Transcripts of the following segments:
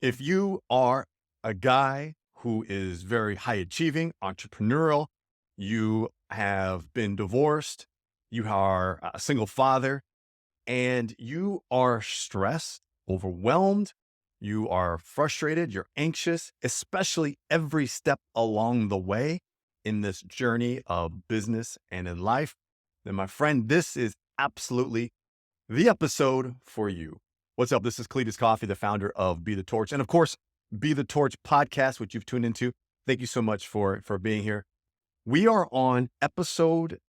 If you are a guy who is very high achieving, entrepreneurial, you have been divorced, you are a single father, and you are stressed, overwhelmed, you are frustrated, you're anxious, especially every step along the way in this journey of business and in life, then my friend, this is absolutely the episode for you. What's up? This is Cletus Coffey, the founder of Be the Torch. And of course, Be the Torch podcast, which you've tuned into. Thank you so much for being here. We are on episode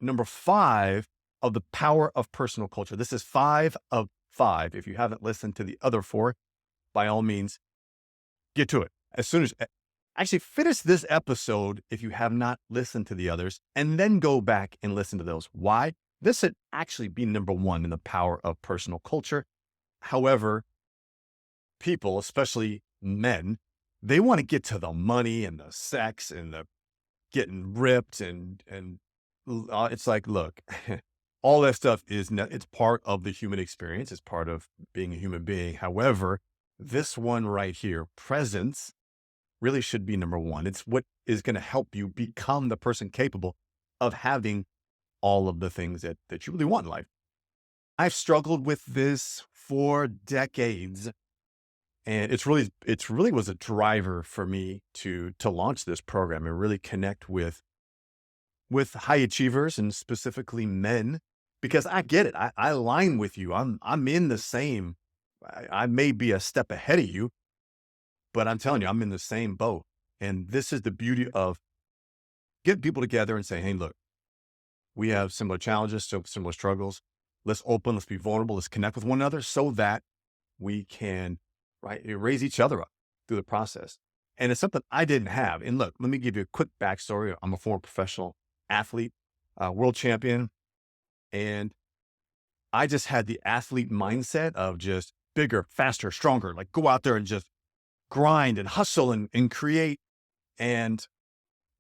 number 5 of the power of personal culture. This is 5 of 5. If you haven't listened to the other 4, by all means, get to it. As soon as actually finish this episode, if you have not listened to the others, and then go back and listen to those. Why? This would actually be number 1 in the power of personal culture. However, people, especially men, they want to get to the money and the sex and the getting ripped and it's like, look, all that stuff it's part of the human experience. It's part of being a human being. However, this one right here, presence, really should be number 1. It's what is going to help you become the person capable of having all of the things that you really want in life. I've struggled with this for decades, and it's really was a driver for me to launch this program and really connect with high achievers and specifically men, because I get it. I align with you. I'm in the same. I may be a step ahead of you, but I'm telling you, I'm in the same boat. And this is the beauty of getting people together and saying, hey, look, we have similar challenges, similar struggles. Let's open, let's be vulnerable, let's connect with one another so that we can, raise each other up through the process. And it's something I didn't have. And look, let me give you a quick backstory. I'm a former professional athlete, world champion, and I just had the athlete mindset of just bigger, faster, stronger, like go out there and just grind and hustle and create. And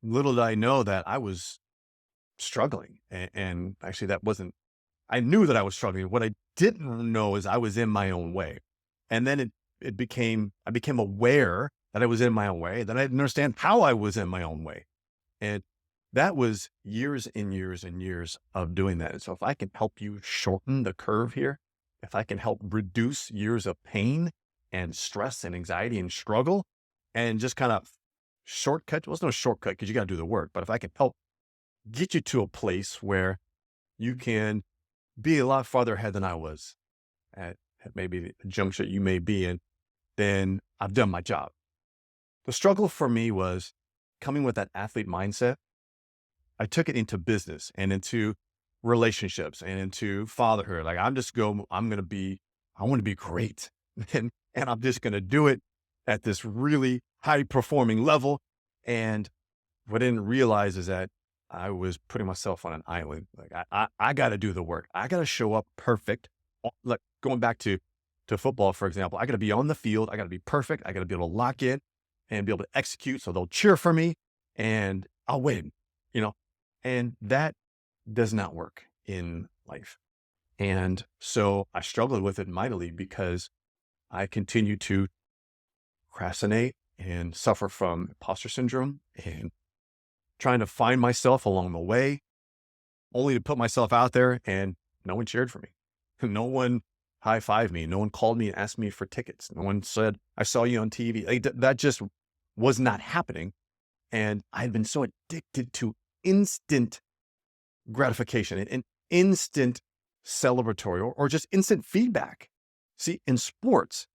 little did I know that I was struggling. And actually I knew that I was struggling. What I didn't know is I was in my own way. And then I became aware that I was in my own way, that I didn't understand how I was in my own way. And that was years and years and years of doing that. And so if I can help you shorten the curve here, if I can help reduce years of pain and stress and anxiety and struggle and just kind of shortcut, well, it's no shortcut because you got to do the work, but if I can help get you to a place where you can be a lot farther ahead than I was at maybe the juncture you may be in, then I've done my job. The struggle for me was coming with that athlete mindset. I took it into business and into relationships and into fatherhood. Like I want to be great. And I'm just going to do it at this really high performing level. And what I didn't realize is that I was putting myself on an island. Like I got to do the work. I got to show up perfect. Like going back to football, for example, I got to be on the field. I got to be perfect. I got to be able to lock in and be able to execute. So they'll cheer for me and I'll win, and that does not work in life. And so I struggled with it mightily because I continued to procrastinate and suffer from imposter syndrome and trying to find myself along the way, only to put myself out there and no one cheered for me. No one high-fived me. No one called me and asked me for tickets. No one said, I saw you on TV. That just was not happening. And I had been so addicted to instant gratification and instant celebratory or just instant feedback. See, in sports,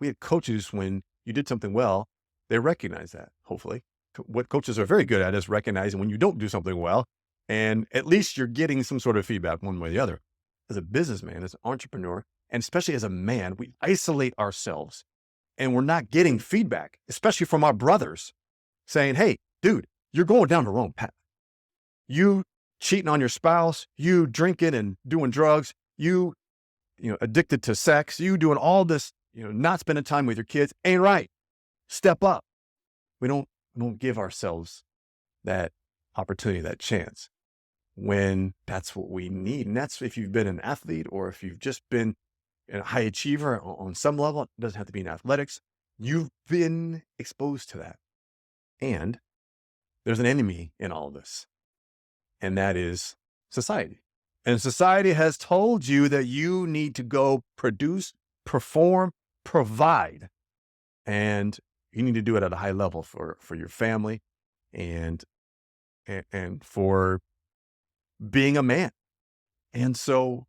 we had coaches, when you did something well, they recognize that, hopefully. What coaches are very good at is recognizing when you don't do something well, and at least you're getting some sort of feedback one way or the other. As a businessman, as an entrepreneur, and especially as a man, we isolate ourselves and we're not getting feedback, especially from our brothers saying, hey, dude, you're going down the wrong path. You cheating on your spouse, you drinking and doing drugs, you addicted to sex, you doing all this, not spending time with your kids ain't right. Step up. We don't give ourselves that opportunity, that chance, when that's what we need. And that's if you've been an athlete or if you've just been a high achiever on some level. It doesn't have to be in athletics. You've been exposed to that. And there's an enemy in all of this, and that is society. And society has told you that you need to go produce, perform, provide, and you need to do it at a high level for your family and and for being a man. And so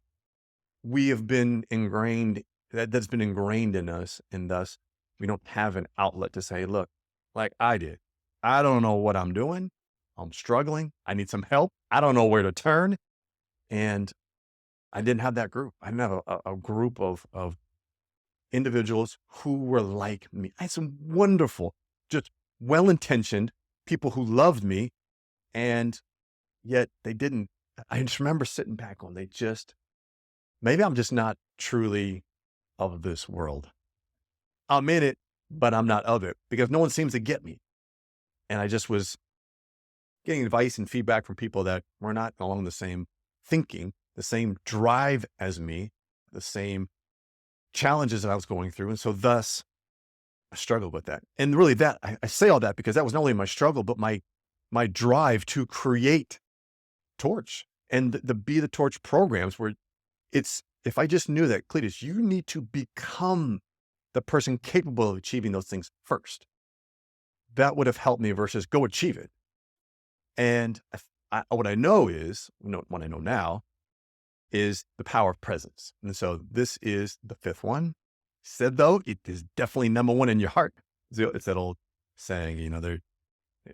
we have been ingrained, that's been ingrained in us, and thus we don't have an outlet to say, look, like I did, I don't know what I'm doing. I'm struggling. I need some help. I don't know where to turn. And I didn't have that group. I didn't have a group of individuals who were like me. I had some wonderful, just well-intentioned people who loved me, and yet they didn't. I just remember sitting back going, maybe I'm just not truly of this world. I'm in it, but I'm not of it because no one seems to get me. And I just was getting advice and feedback from people that were not along the same thinking, the same drive as me, the same challenges that I was going through. And so thus I struggled with that. And really I say all that because that was not only my struggle, but my drive to create Torch and the Be the Torch programs where if I just knew that, Cletus, you need to become the person capable of achieving those things first. That would have helped me versus go achieve it. And what I know is, what I know now is the power of presence. And so this is the fifth one. Said though, it is definitely number one in your heart. It's that old saying, they're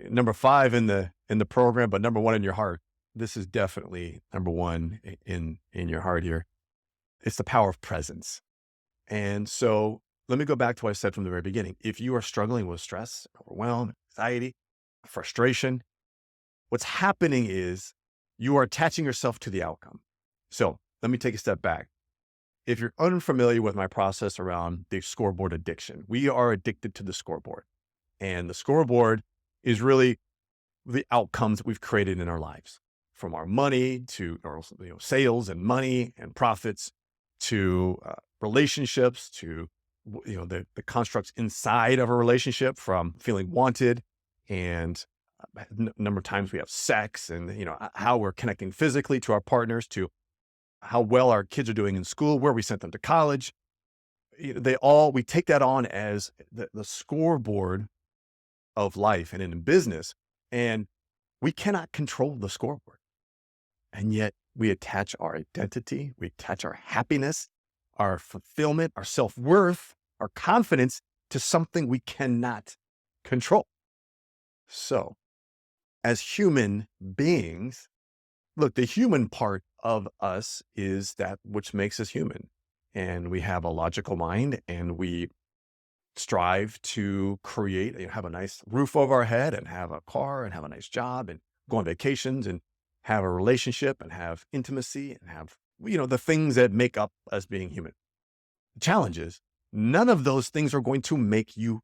number 5 in the program, but number 1 in your heart. This is definitely number 1 in your heart here. It's the power of presence. And so let me go back to what I said from the very beginning. If you are struggling with stress, overwhelm, anxiety, frustration, what's happening is you are attaching yourself to the outcome. So let me take a step back. If you're unfamiliar with my process around the scoreboard addiction, we are addicted to the scoreboard. And the scoreboard is really the outcomes that we've created in our lives, from our money to sales and money and profits to relationships to the constructs inside of a relationship, from feeling wanted and number of times we have sex, and how we're connecting physically to our partners, to how well our kids are doing in school, where we sent them to college. We take that on as the scoreboard of life and in business, and we cannot control the scoreboard. And yet we attach our identity, we attach our happiness, our fulfillment, our self-worth, our confidence to something we cannot control. So as human beings, look, the human part of us is that which makes us human. And we have a logical mind, and we strive to create, have a nice roof over our head, and have a car, and have a nice job, and go on vacations, and have a relationship, and have intimacy, and have, the things that make up us being human. The challenge is none of those things are going to make you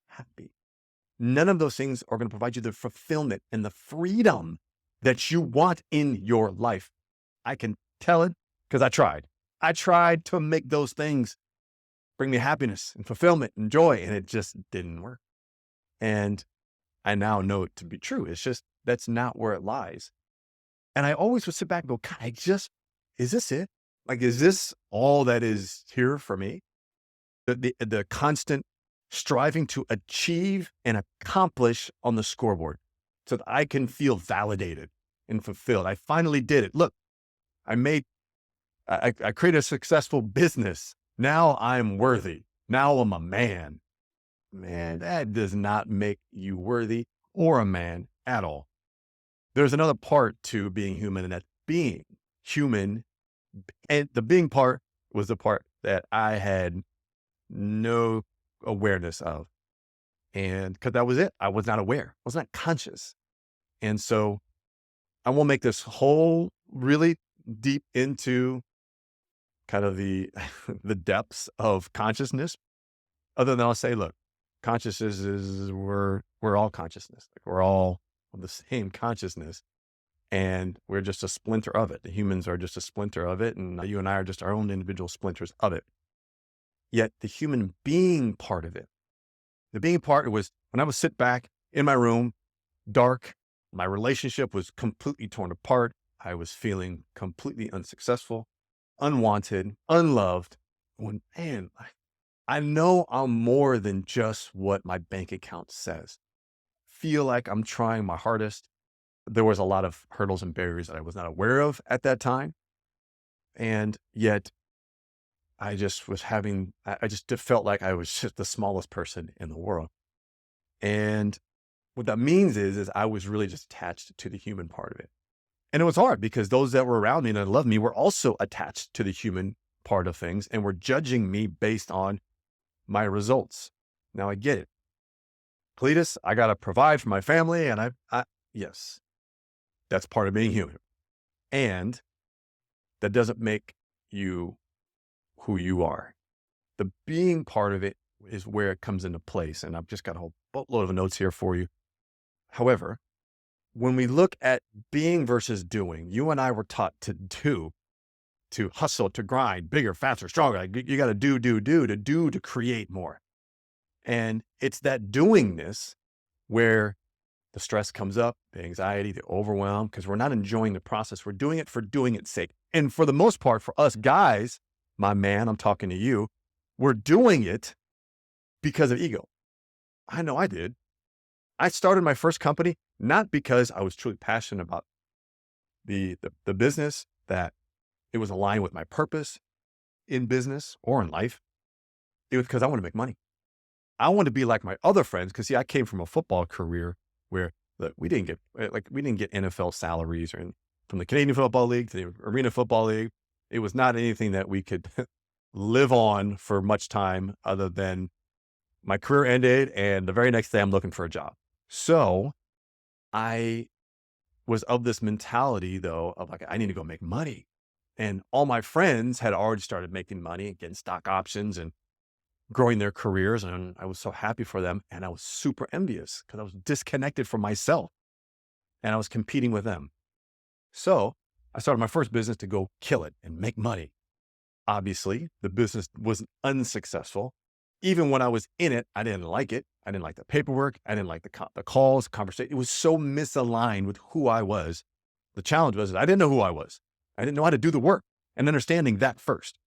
happy. None of those things are going to provide you the fulfillment and the freedom that you want in your life. I can tell it because I tried. I tried to make those things bring me happiness and fulfillment and joy, and it just didn't work. And I now know it to be true. It's just, that's not where it lies. And I always would sit back and go, God, is this it? Like, is this all that is here for me? The constant striving to achieve and accomplish on the scoreboard so that I can feel validated and fulfilled. I finally did it. Look, I created a successful business. Now I'm worthy. Now I'm a man. Man, that does not make you worthy or a man at all. There's another part to being human, and that's being human. And the being part was the part that I had no awareness of. And because that was it. I was not aware. I was not conscious. And so I won't make this whole really deep into kind of the depths of consciousness, other than I'll say, look, consciousness is we're all consciousness. Like, we're all of the same consciousness, and we're just a splinter of it. The humans are just a splinter of it, and you and I are just our own individual splinters of it. Yet the human being part of it The being part was when I would sit back in my room, dark, my relationship was completely torn apart. I was feeling completely unsuccessful, unwanted, unloved. When, man, I know I'm more than just what my bank account says. Feel like I'm trying my hardest. There was a lot of hurdles and barriers that I was not aware of at that time. And yet I just was having, I just felt like I was just the smallest person in the world. And what that means is I was really just attached to the human part of it. And it was hard because those that were around me and that loved me were also attached to the human part of things and were judging me based on my results. Now I get it. Cletus, I got to provide for my family. And yes, that's part of being human. And that doesn't make you who you are. The being part of it is where it comes into place. And I've just got a whole boatload of notes here for you. However, when we look at being versus doing, you and I were taught to do, to hustle, to grind, bigger, faster, stronger. You got to do to create more. And it's that doingness where the stress comes up, the anxiety, the overwhelm, because we're not enjoying the process. We're doing it for doing its sake. And for the most part, for us guys, my man, I'm talking to you, we're doing it because of ego. I know I did. I started my first company not because I was truly passionate about the business, that it was aligned with my purpose in business or in life. It was because I wanted to make money. I wanted to be like my other friends because, see, I came from a football career where we didn't get NFL salaries or from the Canadian Football League to the Arena Football League. It was not anything that we could live on for much time other than my career ended and the very next day I'm looking for a job. So I was of this mentality though, of like, I need to go make money. And all my friends had already started making money, getting stock options and growing their careers. And I was so happy for them. And I was super envious because I was disconnected from myself and I was competing with them. So I started my first business to go kill it and make money. Obviously, the business was unsuccessful. Even when I was in it, I didn't like it. I didn't like the paperwork. I didn't like the calls, conversation. It was so misaligned with who I was. The challenge was that I didn't know who I was. I didn't know how to do the work and understanding that first.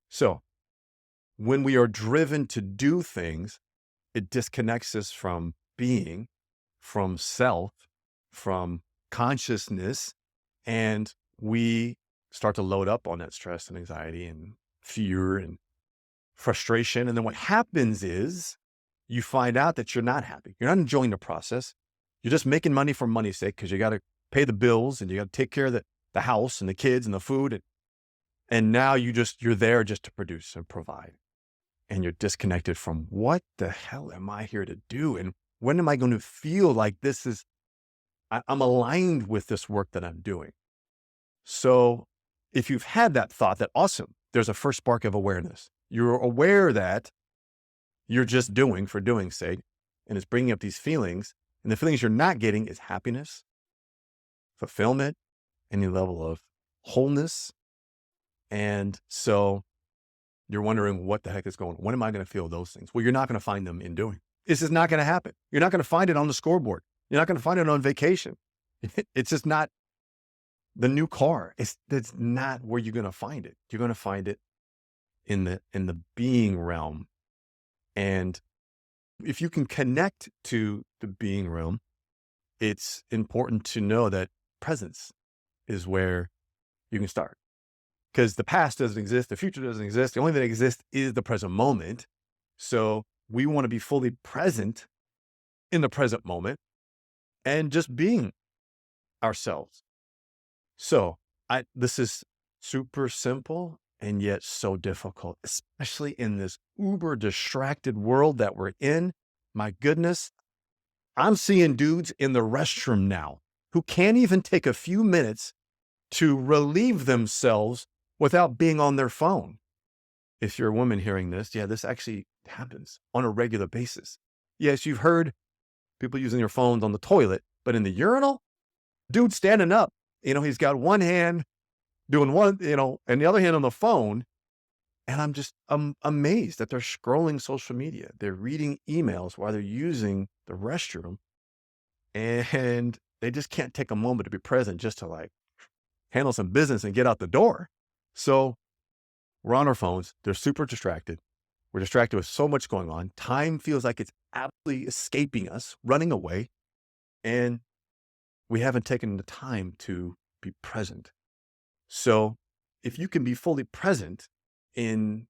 So when we are driven to do things, it disconnects us from being, from self, from consciousness, and we start to load up on that stress and anxiety and fear and frustration. And then what happens is you find out that you're not happy. You're not enjoying the process. You're just making money for money's sake because you got to pay the bills and you got to take care of the house and the kids and the food. And now you're there just to produce and provide. And you're disconnected from what the hell am I here to do? And when am I going to feel like I'm aligned with this work that I'm doing? So if you've had that thought, that awesome, there's a first spark of awareness. You're aware that you're just doing for doing's sake, and it's bringing up these feelings. And the feelings you're not getting is happiness, fulfillment, any level of wholeness. And so you're wondering what the heck is going on. When am I going to feel those things? Well, you're not going to find them in doing. This is not going to happen. You're not going to find it on the scoreboard. You're not going to find it on vacation. It's just not the new car. That's not where you're going to find it. You're going to find it in the being realm. And if you can connect to the being realm, it's important to know that presence is where you can start. Because the past doesn't exist, the future doesn't exist. The only thing that exists is the present moment. So we want to be fully present in the present moment and just being ourselves. So this is super simple and yet so difficult, especially in this uber distracted world that we're in. My goodness, I'm seeing dudes in the restroom now who can't even take a few minutes to relieve themselves without being on their phone. If you're a woman hearing this, yeah, this actually happens on a regular basis. Yes, you've heard people using their phones on the toilet, but in the urinal, dude standing up, he's got one hand doing one, and the other hand on the phone. And I'm amazed that they're scrolling social media. They're reading emails while they're using the restroom, and they just can't take a moment to be present just to like handle some business and get out the door. So we're on our phones. They're super distracted. We're distracted with so much going on. Time feels like it's absolutely escaping us, running away. And we haven't taken the time to be present. So if you can be fully present in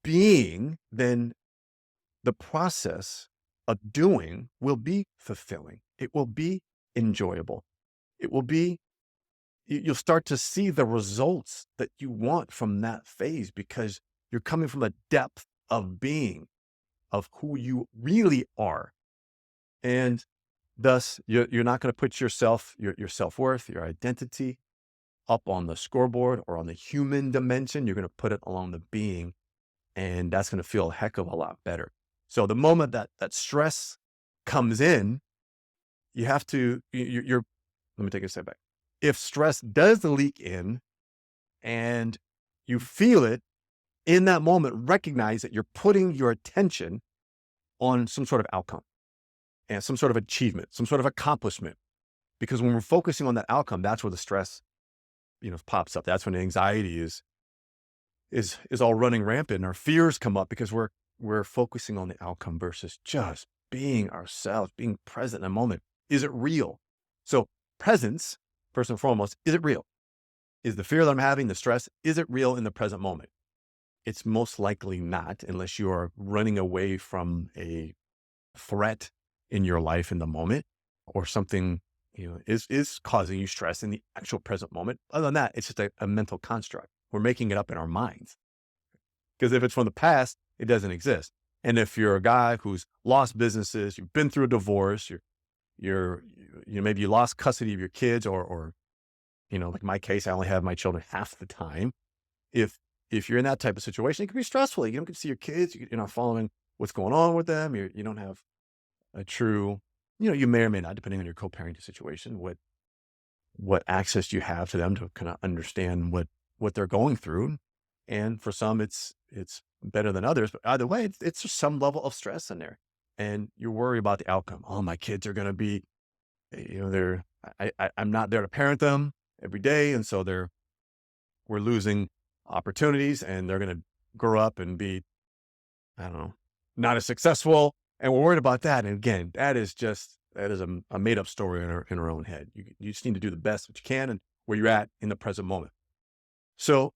being, then the process of doing will be fulfilling. It will be enjoyable. It will be, you'll start to see the results that you want from that phase because you're coming from a depth of being, of who you really are. And thus, you're not going to put yourself, your self-worth, your identity up on the scoreboard or on the human dimension. You're going to put it along the being, and that's going to feel a heck of a lot better. So the moment that stress comes in, you have to, you're, let me take a step back. If stress does leak in and you feel it in that moment, recognize that you're putting your attention on some sort of outcome and some sort of achievement, some sort of accomplishment. Because when we're focusing on that outcome, that's where the stress, pops up. That's when the anxiety is all running rampant, and our fears come up because we're focusing on the outcome versus just being ourselves, being present in a moment. Is it real? So presence, first and foremost, is it real? Is the fear that I'm having, the stress, is it real in the present moment? It's most likely not, unless you are running away from a threat in your life in the moment, or something, is causing you stress in the actual present moment. Other than that, it's just a mental construct. We're making it up in our minds. Because if it's from the past, it doesn't exist. And if you're a guy who's lost businesses, you've been through a divorce, maybe you lost custody of your kids, or like my case, I only have my children half the time. If you're in that type of situation, it can be stressful. You don't get to see your kids. You're not following what's going on with them. You don't have a true, you may or may not, depending on your co-parenting situation, what access you have to them to kind of understand what they're going through. And for some, it's better than others, but either way, it's just some level of stress in there, and you worry about the outcome. Oh, my kids are going to be, I'm not there to parent them every day. And so we're losing opportunities, and they're going to grow up and be, I don't know, not as successful. And we're worried about that. And again, that is a made up story in our own head. You just need to do the best that you can and where you're at in the present moment. So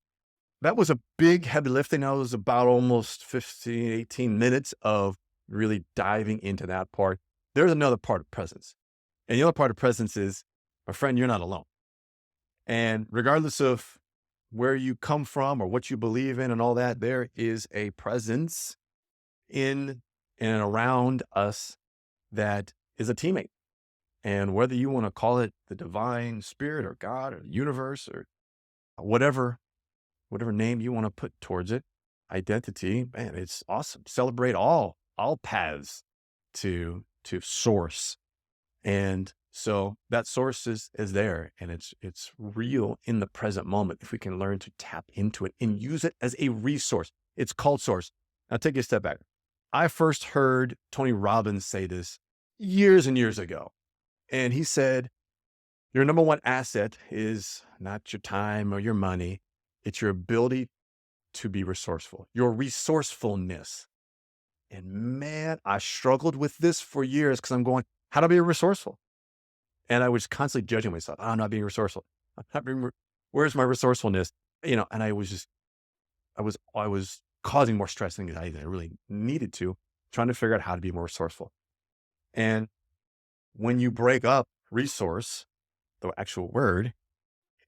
that was a big heavy lifting. That was about almost 15, 18 minutes of really diving into that part. There's another part of presence. And the other part of presence is, my friend, you're not alone. And regardless of where you come from or what you believe in and all that, there is a presence in and around us that is a teammate. And whether you want to call it the divine spirit or God or the universe or whatever name you want to put towards it, identity, man, it's awesome. Celebrate all paths to source. And so that source is there, and it's real in the present moment. If we can learn to tap into it and use it as a resource, it's called source. Now take a step back. I first heard Tony Robbins say this years and years ago. And he said, your number one asset is not your time or your money. It's your ability to be resourceful, your resourcefulness. And man, I struggled with this for years because I'm going, how to be resourceful? And I was constantly judging myself. I'm not being resourceful. Where's my resourcefulness? And I was causing more stress and anxiety than I really needed to, trying to figure out how to be more resourceful. And when you break up resource, the actual word,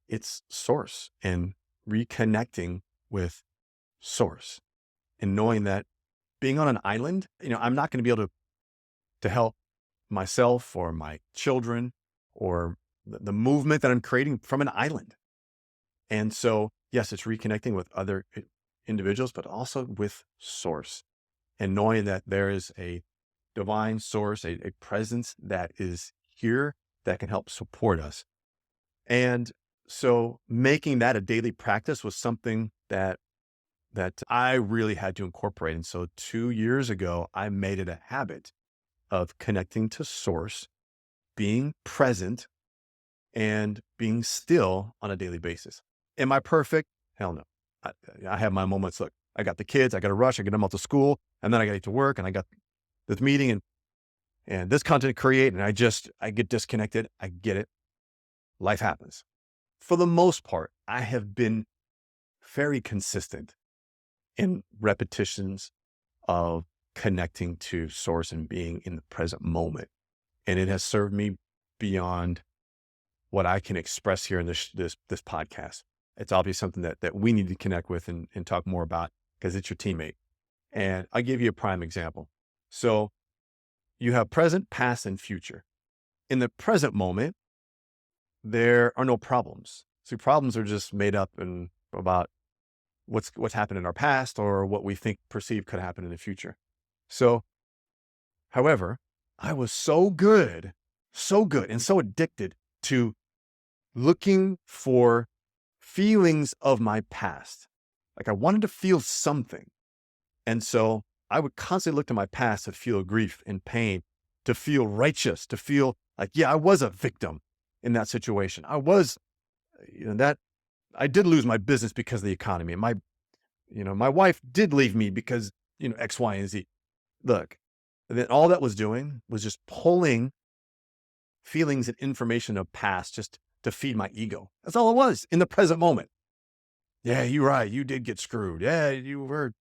it's source, and reconnecting with source, and knowing that being on an island, I'm not going to be able to help myself or my children or the movement that I'm creating from an island. And so, yes, it's reconnecting with other individuals, but also with source, and knowing that there is a divine source, a presence that is here that can help support us. And so making that a daily practice was something that that I really had to incorporate. And so 2 years ago, I made it a habit of connecting to source, being present, and being still on a daily basis. Am I perfect? Hell no. I have my moments. Look, I got the kids, I got to rush, I get them out to school, and then I got to get to work, and I got this meeting and this content to create, and I get disconnected. I get it. Life happens. For the most part, I have been very consistent in repetitions of connecting to source and being in the present moment. And it has served me beyond what I can express here in this podcast. It's obviously something that we need to connect with and talk more about because it's your teammate. And I'll give you a prime example. So you have present, past, and future. In the present moment, there are no problems. See, problems are just made up and about what's happened in our past or what we think perceive could happen in the future. So, however, I was so good and so addicted to looking for feelings of my past. Like I wanted to feel something. And so I would constantly look to my past to feel grief and pain, to feel righteous, to feel like, yeah, I was a victim in that situation. I was, that I did lose my business because of the economy. My wife did leave me because, X, Y, and Z. Look, and then all that was doing was just pulling feelings and information of past just to feed my ego. That's all it was in the present moment. Yeah, you're right. You did get screwed. Yeah, you were.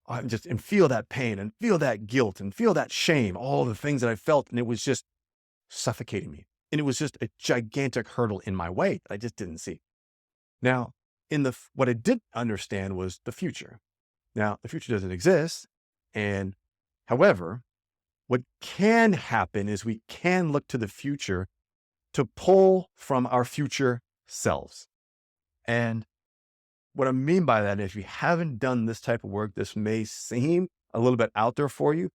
And feel that pain and feel that guilt and feel that shame, all the things that I felt. And it was just suffocating me. And it was just a gigantic hurdle in my way that I just didn't see. Now, what I did understand was the future. Now, the future doesn't exist. And however, what can happen is we can look to the future to pull from our future selves. And what I mean by that is if you haven't done this type of work, this may seem a little bit out there for you.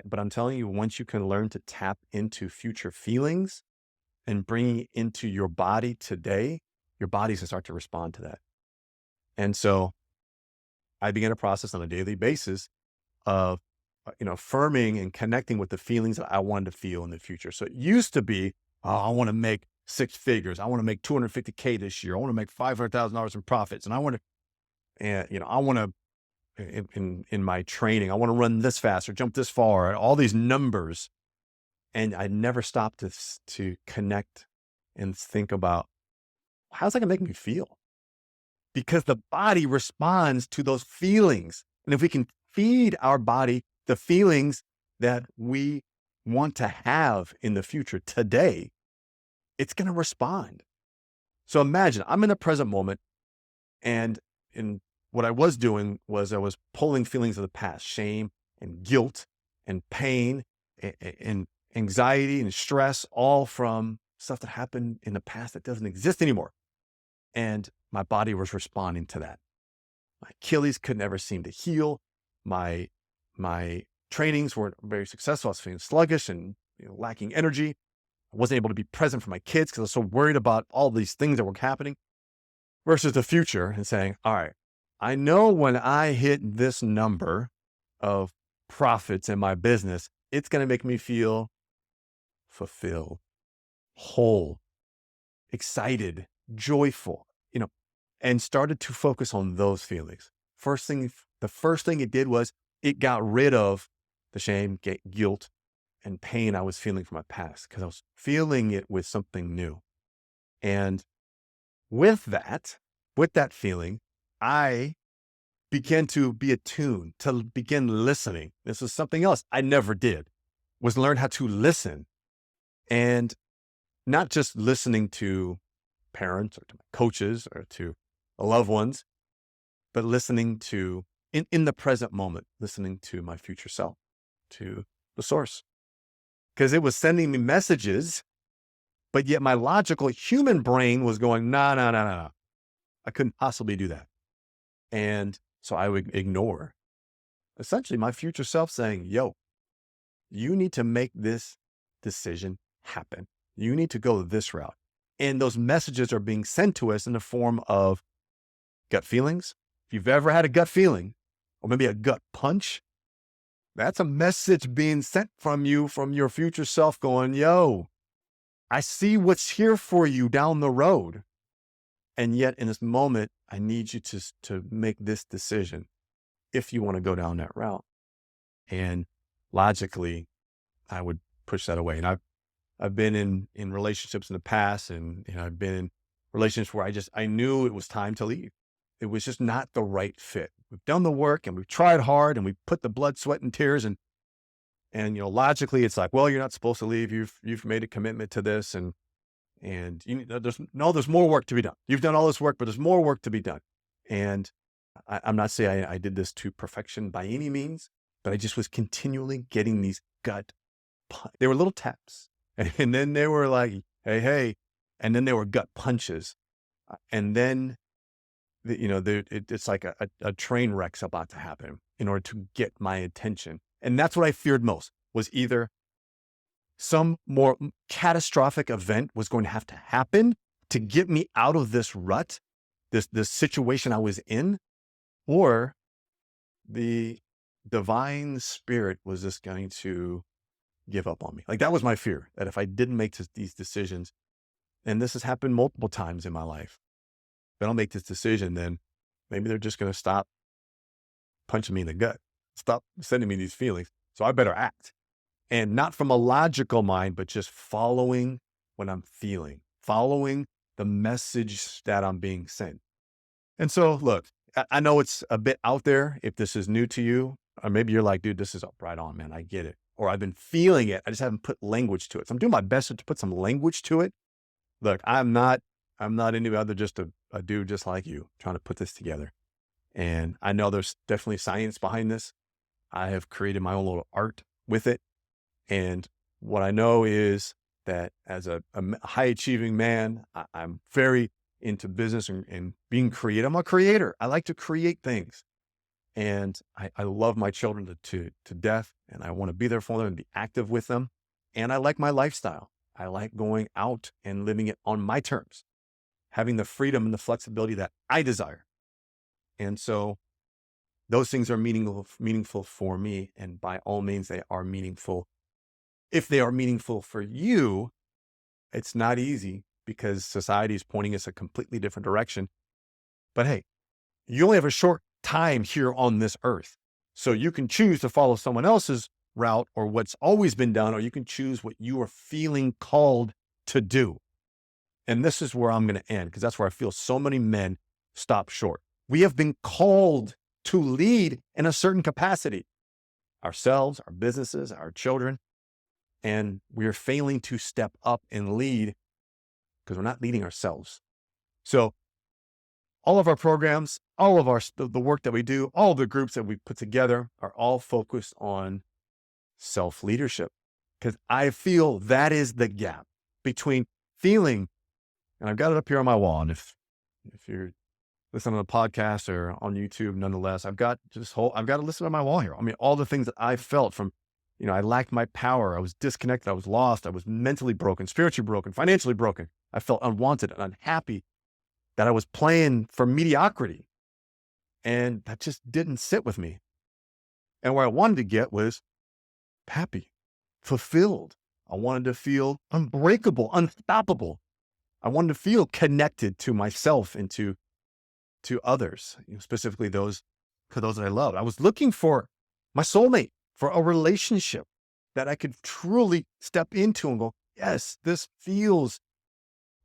But I'm telling you, once you can learn to tap into future feelings and bring it into your body today, your body's going to start to respond to that. And so I began a process on a daily basis of, affirming and connecting with the feelings that I wanted to feel in the future. So it used to be, oh, I want to make 6 figures. I want to make $250K this year. I want to make $500,000 in profits. And I want to, in my training, I want to run this fast or jump this far, all these numbers. And I never stopped to connect and think about, how's that going to make me feel? Because the body responds to those feelings. And if we can feed our body the feelings that we want to have in the future today, it's going to respond. So imagine I'm in the present moment, and what I was doing was I was pulling feelings of the past, shame and guilt and pain and anxiety and stress, all from stuff that happened in the past that doesn't exist anymore. And my body was responding to that. My Achilles could never seem to heal. My trainings weren't very successful. I was feeling sluggish and lacking energy. I wasn't able to be present for my kids because I was so worried about all these things that were happening versus the future and saying, all right, I know when I hit this number of profits in my business, it's going to make me feel fulfilled, whole, excited, joyful, and started to focus on those feelings. The first thing it did was it got rid of the shame, guilt, and pain I was feeling from my past because I was feeling it with something new. And with that feeling, I began to be attuned, to begin listening. This was something else I never did, was learn how to listen. And not just listening to parents or to my coaches or to loved ones, but listening to, in the present moment, listening to my future self, to the source. Because it was sending me messages, but yet my logical human brain was going, no. I couldn't possibly do that. And so I would ignore essentially my future self saying, yo, you need to make this decision happen. You need to go this route. And those messages are being sent to us in the form of gut feelings, If you've ever had a gut feeling or maybe a gut punch, that's a message being sent from you, from your future self going, yo, I see what's here for you down the road. And yet in this moment, I need you to make this decision if you want to go down that route. And logically, I would push that away. And I've been in relationships in the past, and I've been in relationships where I knew it was time to leave. It was just not the right fit. We've done the work and we've tried hard and we put the blood, sweat, and tears, and logically it's like, well, you're not supposed to leave. You've made a commitment to this, and there's more work to be done. You've done all this work, but there's more work to be done. And I'm not saying I did this to perfection by any means, but I just was continually getting these they were little taps. And then they were like, hey. And then they were gut punches. And then, it's like a train wreck's about to happen in order to get my attention. And that's what I feared most, was either some more catastrophic event was going to have to happen to get me out of this rut, this situation I was in, or the divine spirit was just going to give up on me. Like, that was my fear, that if I didn't make these decisions, and this has happened multiple times in my life, if I don't make this decision, then maybe they're just going to stop punching me in the gut, stop sending me these feelings. So I better act. And not from a logical mind, but just following what I'm feeling, following the message that I'm being sent. And so, look, I know it's a bit out there if this is new to you, or maybe you're like, dude, this is right on, man. I get it. Or I've been feeling it. I just haven't put language to it. So I'm doing my best to put some language to it. Look, I'm not any other, just a dude just like you trying to put this together. And I know there's definitely science behind this. I have created my own little art with it. And what I know is that as a high achieving man, I'm very into business and being creative. I'm a creator. I like to create things. And I love my children to death, and I want to be there for them and be active with them. And I like my lifestyle. I like going out and living it on my terms, having the freedom and the flexibility that I desire. And so those things are meaningful for me. And by all means, they are meaningful. If they are meaningful for you, it's not easy because society is pointing us a completely different direction. But hey, you only have a short time here on this earth. So you can choose to follow someone else's route or what's always been done, or you can choose what you are feeling called to do. And this is where I'm going to end, because that's where I feel so many men stop short. We have been called to lead in a certain capacity, ourselves, our businesses, our children, and we are failing to step up and lead because we're not leading ourselves. So all of our programs, all of the work that we do, all the groups that we put together are all focused on self-leadership, because I feel that is the gap between feeling, and I've got it up here on my wall. And if you're listening to the podcast or on YouTube, nonetheless, I've got it listed on my wall here. I mean, all the things that I felt from, I lacked my power. I was disconnected. I was lost. I was mentally broken, spiritually broken, financially broken. I felt unwanted and unhappy, that I was playing for mediocrity. And that just didn't sit with me. And where I wanted to get was happy, fulfilled. I wanted to feel unbreakable, unstoppable. I wanted to feel connected to myself and to others, specifically those that I love. I was looking for my soulmate, for a relationship that I could truly step into and go, yes, this feels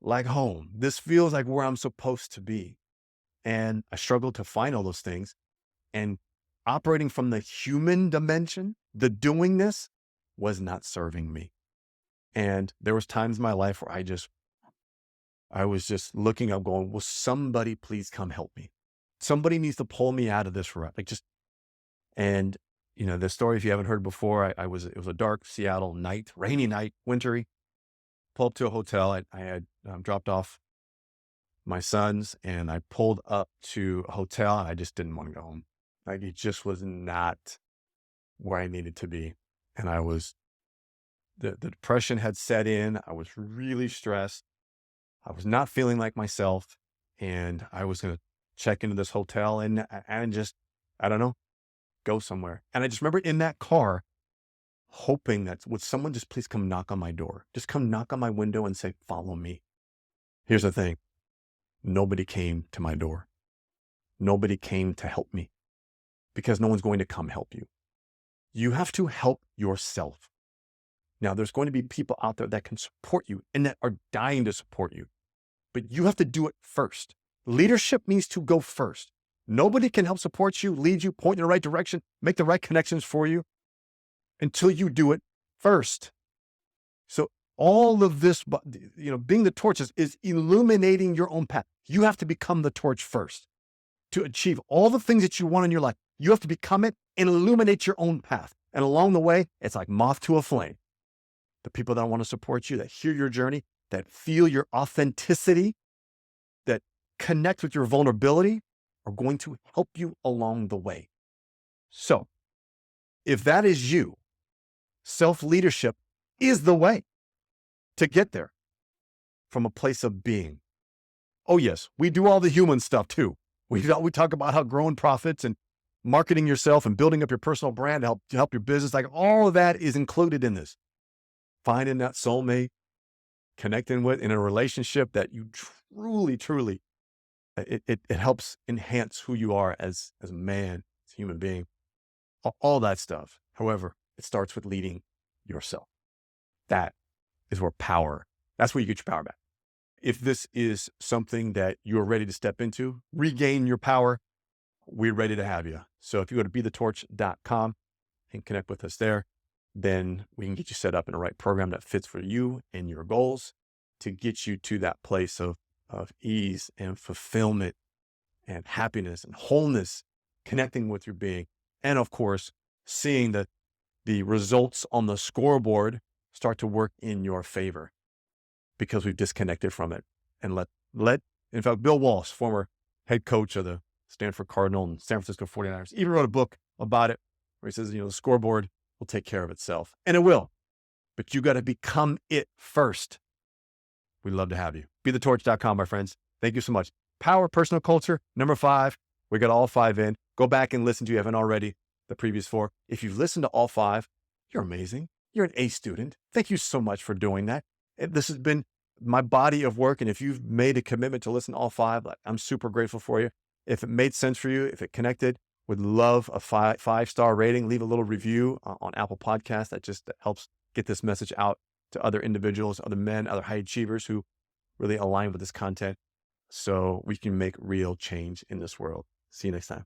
like home. This feels like where I'm supposed to be. And I struggled to find all those things. And operating from the human dimension, the doingness, was not serving me. And there was times in my life where I was just looking up going, will somebody please come help me? Somebody needs to pull me out of this rut. And the story, if you haven't heard before, it was a dark Seattle night, rainy night, wintry. Pulled up to a hotel. I had dropped off my sons, and I pulled up to a hotel, and I just didn't want to go home. Like, it just was not where I needed to be. And the depression had set in. I was really stressed. I was not feeling like myself, and I was going to check into this hotel and just, I don't know, go somewhere. And I just remember in that car, hoping that would someone just please come knock on my door, just come knock on my window and say, follow me. Here's the thing. Nobody came to my door. Nobody came to help me because no one's going to come help you. You have to help yourself. Now, there's going to be people out there that can support you and that are dying to support you, but you have to do it first. Leadership means to go first. Nobody can help support you, lead you, point in the right direction, make the right connections for you until you do it first. So all of this, being the torch is illuminating your own path. You have to become the torch first to achieve all the things that you want in your life. You have to become it and illuminate your own path. And along the way, it's like moth to a flame. The people that want to support you, that hear your journey, that feel your authenticity, that connect with your vulnerability, are going to help you along the way. So if that is you, self-leadership is the way to get there from a place of being. Oh yes, we do all the human stuff too. We talk about how growing profits and marketing yourself and building up your personal brand to help your business. Like all of that is included in this. Finding that soulmate, connecting with in a relationship that you truly, it helps enhance who you are as a man, as a human being, all that stuff. However, it starts with leading yourself. That is where that's where you get your power back. If this is something that you're ready to step into, regain your power, we're ready to have you. So if you go to bethetorch.com and connect with us there, then we can get you set up in the right program that fits for you and your goals to get you to that place of ease and fulfillment and happiness and wholeness, connecting with your being. And of course, seeing the results on the scoreboard start to work in your favor because we've disconnected from it. And in fact, Bill Walsh, former head coach of the Stanford Cardinal and San Francisco 49ers, even wrote a book about it where he says, the scoreboard will take care of itself. And it will, but you got to become it first. We'd love to have you. BeTheTorch.com, my friends. Thank you so much. Power, personal culture, number 5. We got all 5 in. Go back and listen to, you haven't already, the previous 4. If you've listened to all 5, you're amazing. You're an A student. Thank you so much for doing that. This has been my body of work. And if you've made a commitment to listen to all 5, I'm super grateful for you. If it made sense for you, if it connected, would love a 5-star rating. Leave a little review on Apple Podcasts. That just helps get this message out to other individuals, other men, other high achievers who really align with this content so we can make real change in this world. See you next time.